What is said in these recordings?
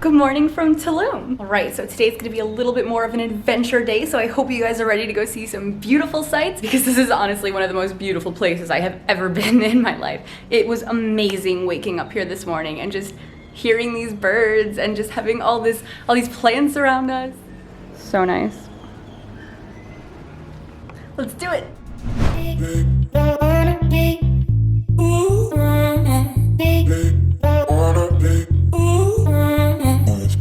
Good morning from Tulum. All right, so today's gonna be a little bit more of an adventure day, so I hope you guys are ready to go see some beautiful sights because this is honestly one of the most beautiful places I have ever been in my life. It was amazing waking up here this morning and just hearing these birds and just having all these plants around us. So nice. Let's do it.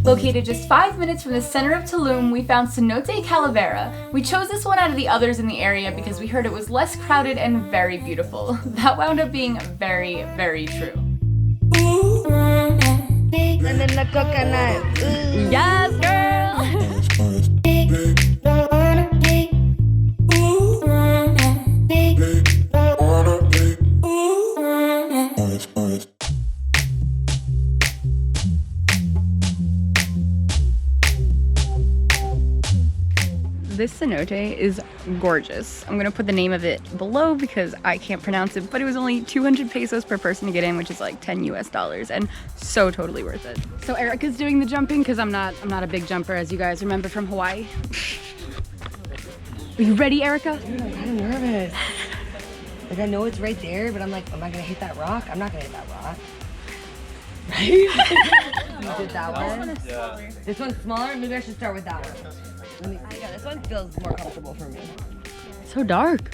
Located just 5 minutes from the center of Tulum, we found Cenote Calavera. We chose this one out of the others in the area because we heard it was less crowded and very beautiful. That wound up being very, very true. And then the coconut. Ooh. Yes, girl! This cenote is gorgeous. I'm gonna put the name of it below because I can't pronounce it, but it was only 200 pesos per person to get in, which is like 10 US, and so totally worth it. So Erica's doing the jumping because I'm not a big jumper, as you guys remember from Hawaii. Are you ready, Erica? Dude, I'm kind of nervous. Like, I know it's right there, but I'm like, am I gonna hit that rock? I'm not gonna hit that rock. Right? You did that one? Yeah. This one's smaller? Maybe I should start with that one. Yeah, this one feels more comfortable for me. So dark.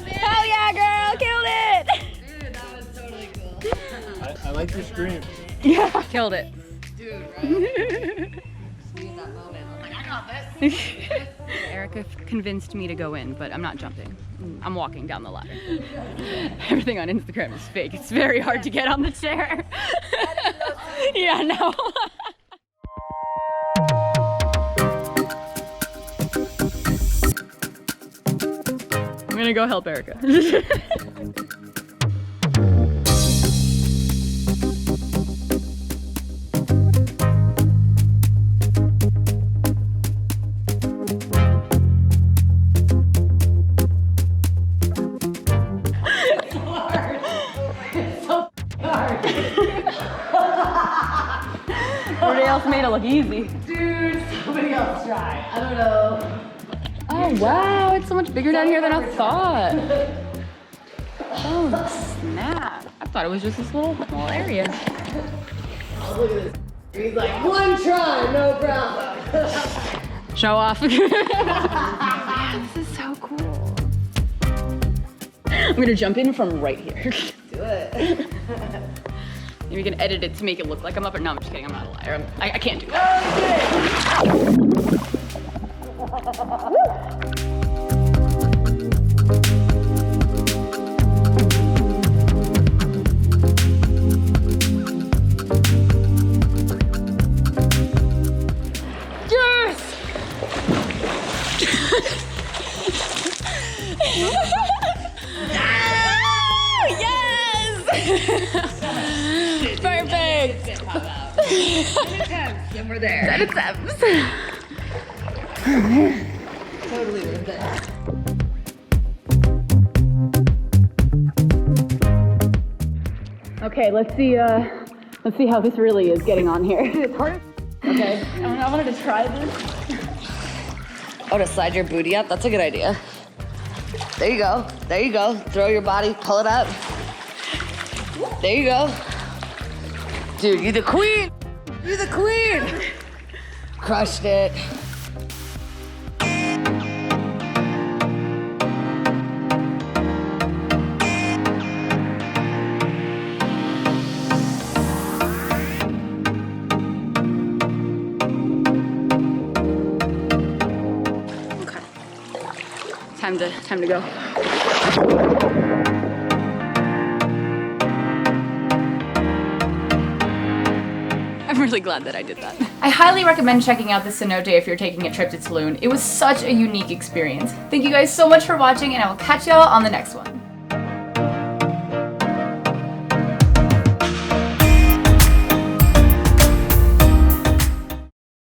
Hell yeah, girl! Killed it! Dude, that was totally cool. I like your scream. Yeah, killed it. Dude, right? Just that moment. I'm like, I got this. Erica convinced me to go in, but I'm not jumping. I'm walking down the ladder. Everything on Instagram is fake. It's very hard to get on the chair. Yeah, no. I'm gonna go help Erica. Everybody else made it look easy. Dude, somebody else try. I don't know. Oh wow, it's so much bigger down here than I thought. Oh snap. I thought it was just this little area. Oh, look at this. He's like, one try, no problem. Show off. This is so cool. I'm gonna jump in from right here. Do it. Maybe we can edit it to make it look like I'm up, or no, I'm just kidding, I'm not a liar. I can't do that. Yes! Perfect! And we're there. 10 attempts. Totally worth it. Okay, let's see how this really is getting on here. It's hard. Okay, I wanted to try this. Oh, to slide your booty up? That's a good idea. There you go. There you go. Throw your body, pull it up. There you go. Dude, you're the queen. You're the queen. Crushed it. Time to go. I'm really glad that I did that. I highly recommend checking out the cenote if you're taking a trip to Tulum. It was such a unique experience. Thank you guys so much for watching, and I will catch y'all on the next one.